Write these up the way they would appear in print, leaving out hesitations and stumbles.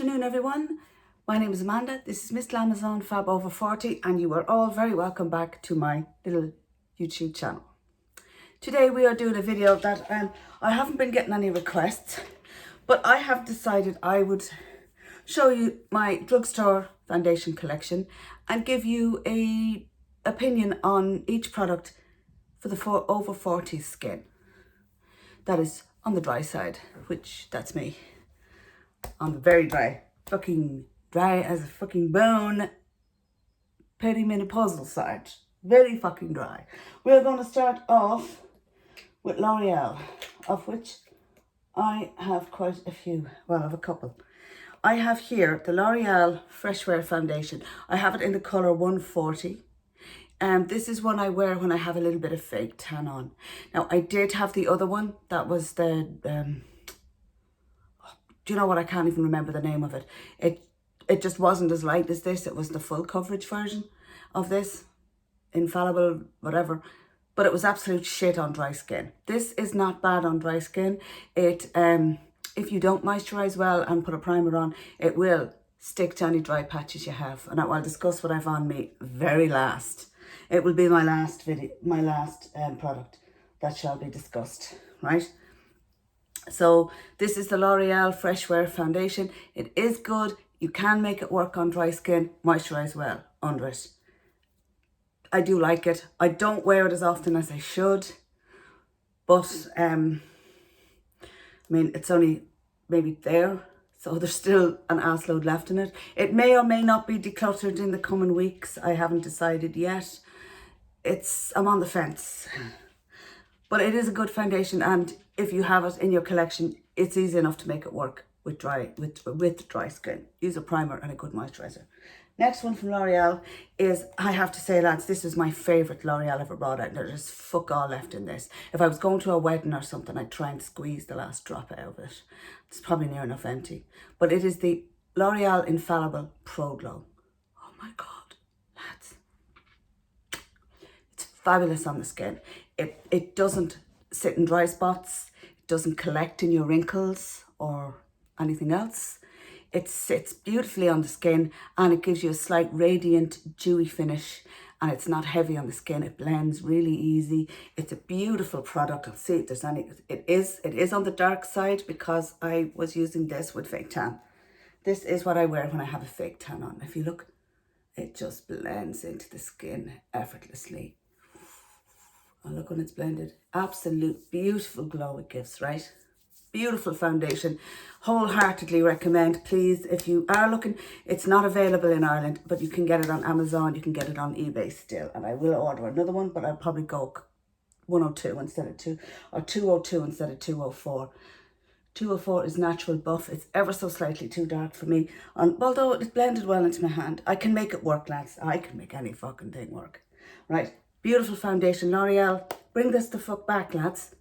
afternoon, everyone. My name is Amanda. This is Miss Glamazon Fab Over 40, and you are all very welcome back to my little YouTube channel. Today we are doing a video that I haven't been getting any requests, but I have decided I would show you my Drugstore foundation collection and give you a opinion on each product for the over 40 skin. That is on the dry side, which that's me. On the very dry, fucking dry as a fucking bone, perimenopausal side. Very fucking dry. We're going to start off with L'Oreal, of which I have quite a few. Well, I have a couple. I have here the L'Oreal Freshware foundation. I have it in the colour 140. This is one I wear when I have a little bit of fake tan on. Now, I did have the other one. That was the... do you know what? I can't even remember the name of it. It just wasn't as light as this. It was the full coverage version of this. Infallible, whatever. But it was absolute shit on dry skin. This is not bad on dry skin. It, if you don't moisturize well and put a primer on, it will stick to any dry patches you have. And I'll discuss what I've on me very last. It will be my last video, my last product that shall be discussed, right? So this is the L'Oreal Freshware foundation. It is good. You can make it work on dry skin. Moisturize well under it. I do like it. I don't wear it as often as I should. But, I mean, it's only maybe there. So there's still an ass load left in it. It may or may not be decluttered in the coming weeks. I haven't decided yet. I'm on the fence. But it is a good foundation, and if you have it in your collection, it's easy enough to make it work with dry skin. Use a primer and a good moisturizer. Next one from L'Oreal is, I have to say, lads, this is my favourite L'Oreal ever brought out. There's fuck all left in this. If I was going to a wedding or something, I'd try and squeeze the last drop out of it. It's probably near enough empty. But it is the L'Oreal Infallible Pro Glow. Oh my God, lads. It's fabulous on the skin. It doesn't sit in dry spots. It doesn't collect in your wrinkles or anything else. It sits beautifully on the skin, and it gives you a slight radiant, dewy finish, and it's not heavy on the skin. It blends really easy. It's a beautiful product. I'll see if there's any. It is on the dark side because I was using this with fake tan. This is what I wear when I have a fake tan on. If you look, it just blends into the skin effortlessly. And look when it's blended. Absolute beautiful glow it gives, right? Beautiful foundation. Wholeheartedly recommend. Please, if you are looking, it's not available in Ireland, but you can get it on Amazon. You can get it on eBay still. And I will order another one, but I'll probably go 102 instead of 2, or 202 instead of 204. 204 is natural buff. It's ever so slightly too dark for me. And although it's blended well into my hand, I can make it work, lads. I can make any fucking thing work. Right? Beautiful foundation. L'Oreal, bring this the fuck back, lads.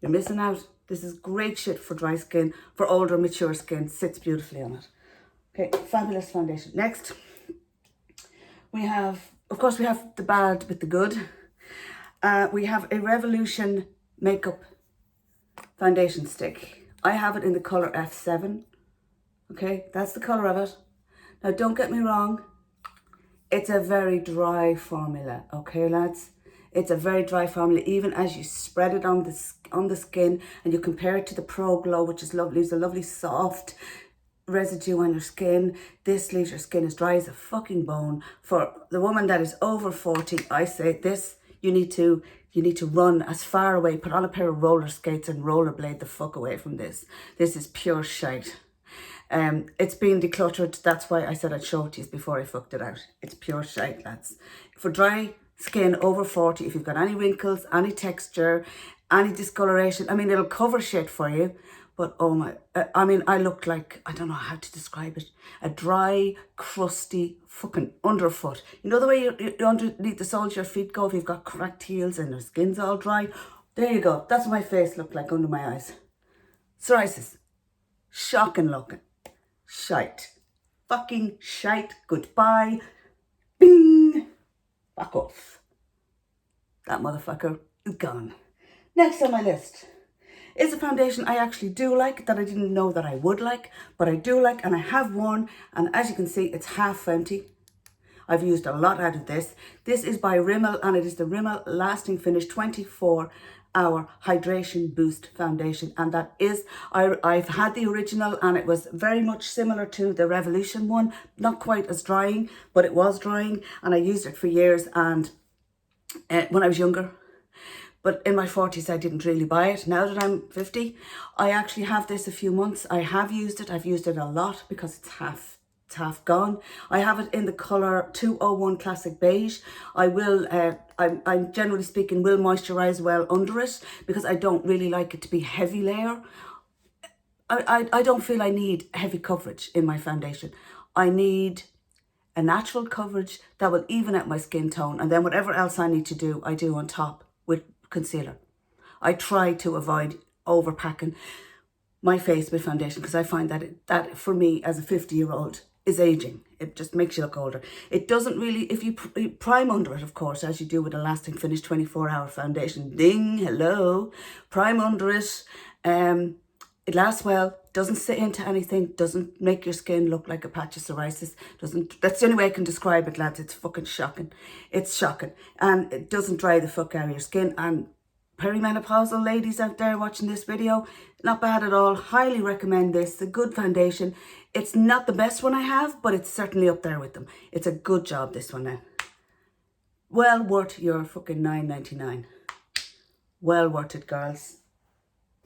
You're missing out. This is great shit for dry skin, for older, mature skin. Sits beautifully on it. Okay, fabulous foundation. Next, we have, of course, we have the bad with the good. We have a Revolution Makeup Foundation Stick. I have it in the colour F7. Okay, that's the colour of it. Now, don't get me wrong. It's a very dry formula, okay, lads? It's a very dry formula. Even as you spread it on the skin and you compare it to the Pro Glow, which is lovely, leaves a lovely soft residue on your skin. This leaves your skin as dry as a fucking bone. For the woman that is over 40, I say this, you need to run as far away, put on a pair of roller skates and rollerblade the fuck away from this. This is pure shite. It's been decluttered. That's why I said I'd show it to you before I fucked it out. It's pure shite, lads. For dry skin over 40, if you've got any wrinkles, any texture, any discoloration, I mean, it'll cover shit for you. But oh my, I mean, I looked like, I don't know how to describe it, a dry, crusty fucking underfoot. You know the way you underneath the soles of your feet go if you've got cracked heels and your skin's all dry? There you go. That's what my face looked like under my eyes. Psoriasis. Shocking looking. Shite. Fucking shite. Goodbye. Bing. Back off. That motherfucker is gone. Next on my list is a foundation I actually do like, that I didn't know that I would like, but I do like, and I have worn, and as you can see, it's half empty. I've used a lot out of this. This is by Rimmel, and it is the Rimmel Lasting Finish 24-hour Hydration Boost Foundation. And that is, I've had the original, and it was very much similar to the Revolution one. Not quite as drying, but it was drying, and I used it for years, and when I was younger. But in my 40s, I didn't really buy it. Now that I'm 50, I actually have this a few months. I have used it. I've used it a lot because it's half gone. I have it in the colour 201 Classic Beige. I will, I'm generally speaking, will moisturise well under it because I don't really like it to be heavy layer. I don't feel I need heavy coverage in my foundation. I need a natural coverage that will even out my skin tone, and then whatever else I need to do, I do on top with concealer. I try to avoid overpacking my face with foundation because I find that that for me as a 50-year-old is aging. It just makes you look older. It doesn't really, if you prime under it, of course, as you do with a Lasting Finish 24-hour foundation, ding, hello, prime under it. It lasts well, doesn't sit into anything, doesn't make your skin look like a patch of psoriasis, that's the only way I can describe it, lads. It's fucking shocking. It's shocking. And it doesn't dry the fuck out of your skin. And perimenopausal ladies out there watching this video, not bad at all. Highly recommend this. It's a good foundation. It's not the best one I have, but it's certainly up there with them. It's a good job, this one now. Well worth your fucking $9.99. Well worth it, girls.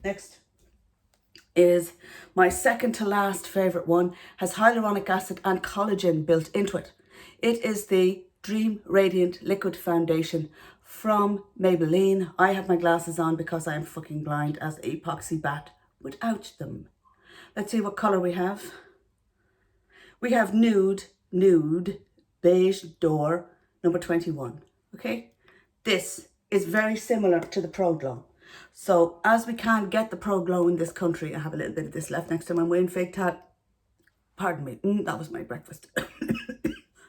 Next is my second to last favourite one. Has hyaluronic acid and collagen built into it. It is the Dream Radiant Liquid Foundation from Maybelline. I have my glasses on because I am fucking blind as an epoxy bat without them. Let's see what colour we have. We have Nude Beige Door number 21. Okay, this is very similar to the Pro Glow. So as we can't get the Pro Glow in this country, I have a little bit of this left next to my wearing fake tat. Pardon me, that was my breakfast.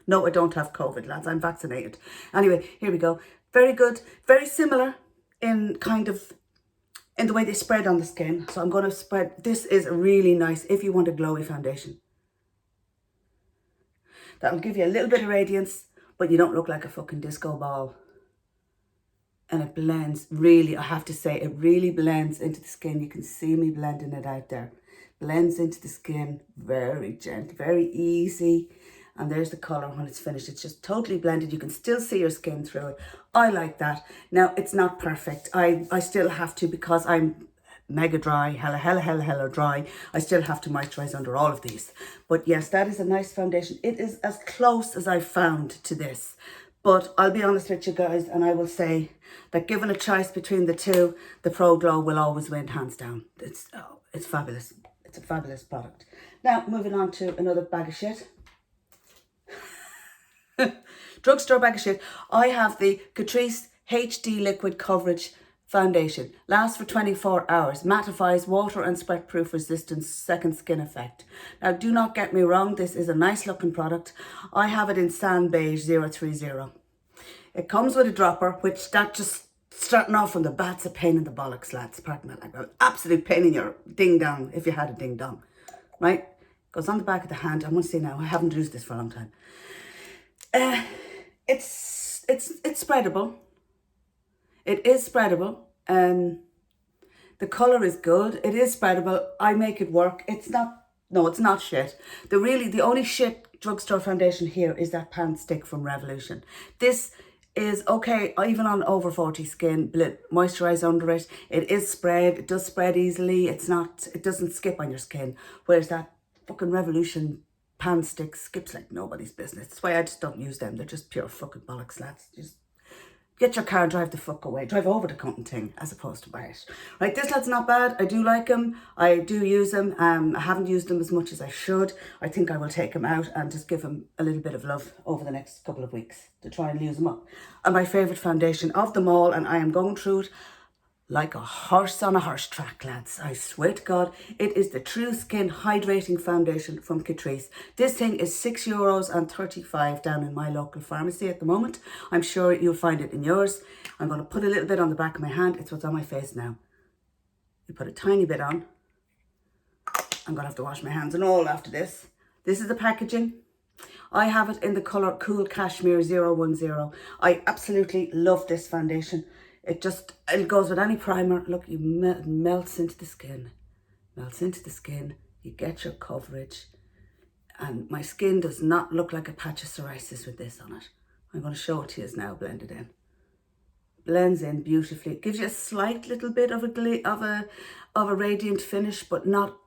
No, I don't have COVID, lads. I'm vaccinated. Anyway, here we go. Very good. Very similar in kind of, in the way they spread on the skin. So I'm going to spread, this is really nice if you want a glowy foundation. That'll give you a little bit of radiance, but you don't look like a fucking disco ball. And it blends, really, I have to say, it really blends into the skin. You can see me blending it out there. Blends into the skin, very gentle, very easy. And there's the colour when it's finished. It's just totally blended. You can still see your skin through it. I like that. Now, it's not perfect. I still have to, because I'm mega dry, hella dry. I still have to moisturise under all of these. But yes, that is a nice foundation. It is as close as I've found to this. But I'll be honest with you guys, and I will say that given a choice between the two, the Pro Glow will always win, hands down. It's fabulous. It's a fabulous product. Now, moving on to another bag of shit. Drugstore bag of shit. I have the Catrice HD Liquid Coverage Foundation. Lasts for 24 hours. Mattifies, water and sweat proof resistance, second skin effect. Now, do not get me wrong. This is a nice looking product. I have it in Sand Beige 030. It comes with a dropper, which that just starting off from the bat's a pain in the bollocks, lads. Pardon me, like an absolute pain in your ding dong if you had a ding dong, right? Goes on the back of the hand. I'm going to see now. I haven't used this for a long time. It's spreadable. It is spreadable. The colour is good. It is spreadable. I make it work. It's not shit. The only shit drugstore foundation here is that pan stick from Revolution. This is okay, even on over 40 skin, moisturise under it. It is spread. It does spread easily. It doesn't skip on your skin. Whereas that fucking Revolution pan stick skips like nobody's business. That's why I just don't use them. They're just pure fucking bollocks, lads. Just get your car, drive the fuck away. Drive over the cotton thing as opposed to buy it. Right, this lad's not bad. I do like them. I do use them. I haven't used them as much as I should. I think I will take them out and just give them a little bit of love over the next couple of weeks to try and use them up. And my favourite foundation of them all, and I am going through it like a horse on a horse track, lads. I swear to God, it is the True Skin Hydrating Foundation from Catrice. This thing is €6.35 down in my local pharmacy at the moment. I'm sure you'll find it in yours. I'm going to put a little bit on the back of my hand. It's what's on my face now. You put a tiny bit on. I'm going to have to wash my hands and all after this. This is the packaging. I have it in the colour Cool Cashmere 010. I absolutely love this foundation. It goes with any primer. Look, it melts into the skin. Melts into the skin. You get your coverage. And my skin does not look like a patch of psoriasis with this on it. I'm going to show it to you now, blended in. Blends in beautifully. It gives you a slight little bit of a radiant finish, but not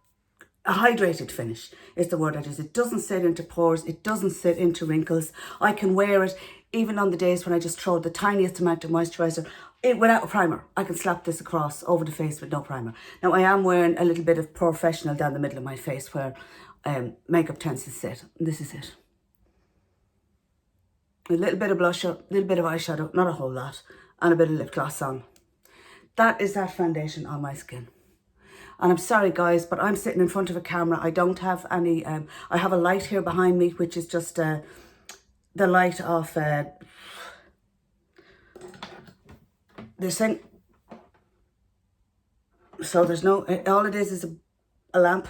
a hydrated finish is the word I use. It doesn't sit into pores. It doesn't sit into wrinkles. I can wear it even on the days when I just throw the tiniest amount of moisturiser without a primer. I can slap this across over the face with no primer. Now I am wearing a little bit of Professional down the middle of my face where makeup tends to sit. And this is it. A little bit of blusher, a little bit of eyeshadow, not a whole lot, and a bit of lip gloss on. That is that foundation on my skin. And I'm sorry guys, but I'm sitting in front of a camera. I don't have any, I have a light here behind me, which is just the light of this thing. So there's no, all it is a lamp.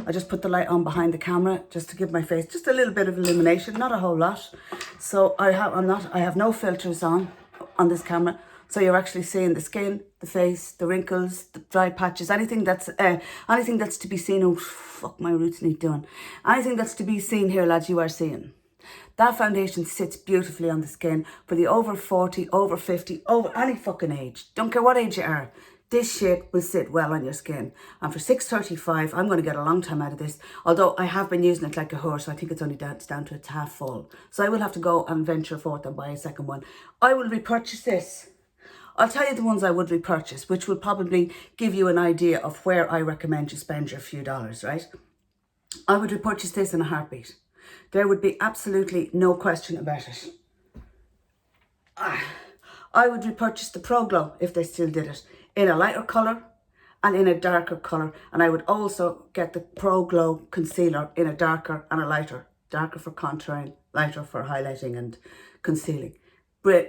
I just put the light on behind the camera just to give my face just a little bit of illumination, not a whole lot. So I have no filters on this camera. So you're actually seeing the skin, the face, the wrinkles, the dry patches, anything that's to be seen. Oh, fuck, my roots need doing. Anything that's to be seen here, lads, you are seeing. That foundation sits beautifully on the skin for the over 40, over 50, over any fucking age. Don't care what age you are. This shit will sit well on your skin. And for $6.35, I'm going to get a long time out of this. Although I have been using it like a horse, so I think it's only down to it's half full. So I will have to go and venture forth and buy a second one. I will repurchase this. I'll tell you the ones I would repurchase, which will probably give you an idea of where I recommend you spend your few dollars, right? I would repurchase this in a heartbeat. There would be absolutely no question about it. I would repurchase the Pro Glow if they still did it, in a lighter colour and in a darker colour. And I would also get the Pro Glow concealer in a darker and a lighter. Darker for contouring, lighter for highlighting and concealing.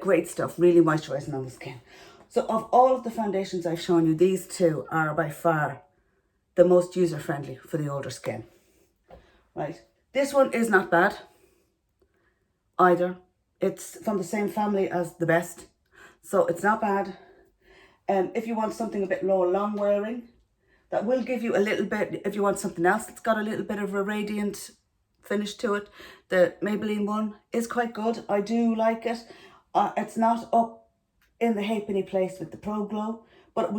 Great stuff, really moisturising on the skin. So of all of the foundations I've shown you, these two are by far the most user-friendly for the older skin. Right, this one is not bad either. It's from the same family as the best, so it's not bad. If you want something a bit more long wearing, that will give you a little bit. If you want something else that's got a little bit of a radiant finish to it, the Maybelline one is quite good. I do like it. It's not up in the halfpenny place with the Pro Glow, but it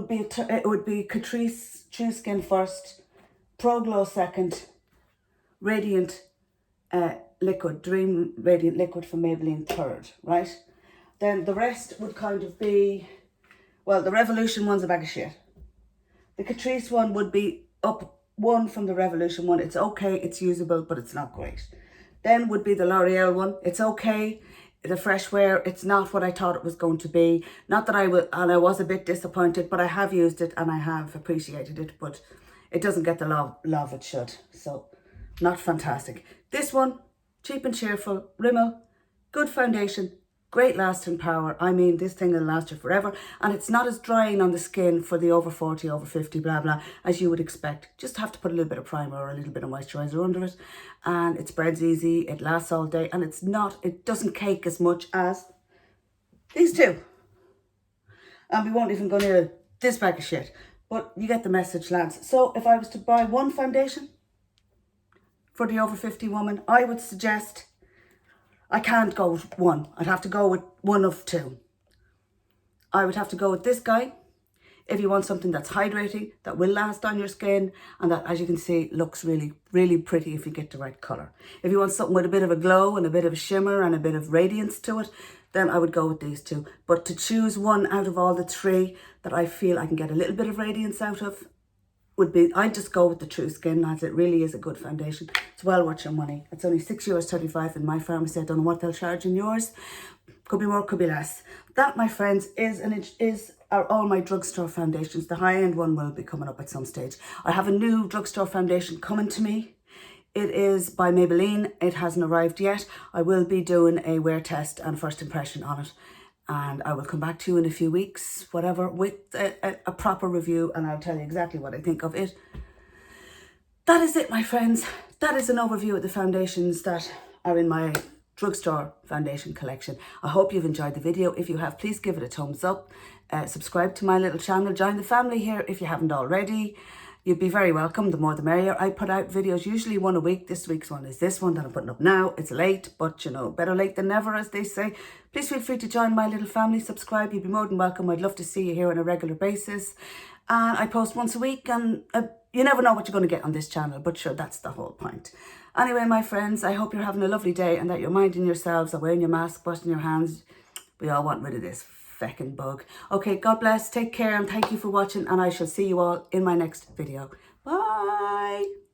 would be Catrice True Skin first, Pro Glow second, Radiant Liquid, Dream Radiant Liquid from Maybelline third, right? Then the rest would kind of be, well, the Revolution one's a bag of shit. The Catrice one would be up one from the Revolution one. It's okay, it's usable, but it's not great. Then would be the L'Oreal one. It's okay. The Freshware, it's not what I thought it was going to be. Not that I was a bit disappointed, but I have used it and I have appreciated it, but it doesn't get the love it should. So, not fantastic. This one, cheap and cheerful, Rimmel, good foundation, great lasting power. I mean, this thing will last you forever. And it's not as drying on the skin for the over 40, over 50, blah, blah, as you would expect. Just have to put a little bit of primer or a little bit of moisturiser under it. And it spreads easy, it lasts all day. And it doesn't cake as much as these two. And we won't even go near this bag of shit. But you get the message, lads. So if I was to buy one foundation for the over 50 woman, I would suggest, I can't go with one. I'd have to go with one of two. I would have to go with this guy if you want something that's hydrating, that will last on your skin, and that, as you can see, looks really, really pretty if you get the right colour. If you want something with a bit of a glow and a bit of a shimmer and a bit of radiance to it, then I would go with these two. But to choose one out of all the three that I feel I can get a little bit of radiance out of, would be, I'd just go with the True Skin, as it really is a good foundation. It's well worth your money. It's only €6.35 in my pharmacy. I don't know what they'll charge in yours. Could be more, could be less. That, my friends, are all my drugstore foundations. The high-end one will be coming up at some stage. I have a new drugstore foundation coming to me. It is by Maybelline. It hasn't arrived yet. I will be doing a wear test and first impression on it. and I will come back to you in a few weeks, whatever, with a proper review, and I'll tell you exactly what I think of it. That is it, my friends. That is an overview of the foundations that are in my Drugstore foundation collection. I hope you've enjoyed the video. If you have, please give it a thumbs up. Subscribe to my little channel. Join the family here if you haven't already. You'd be very welcome. The more the merrier. I put out videos, usually one a week. This week's one is this one that I'm putting up now. It's late, but you know, better late than never, as they say. Please feel free to join my little family. Subscribe. You'd be more than welcome. I'd love to see you here on a regular basis. And I post once a week, and you never know what you're going to get on this channel, but sure, that's the whole point. Anyway, my friends, I hope you're having a lovely day and that you're minding yourselves, or wearing your mask, washing your hands. We all want rid of this feckin' bug. Okay, God bless, take care, and thank you for watching, and I shall see you all in my next video. Bye!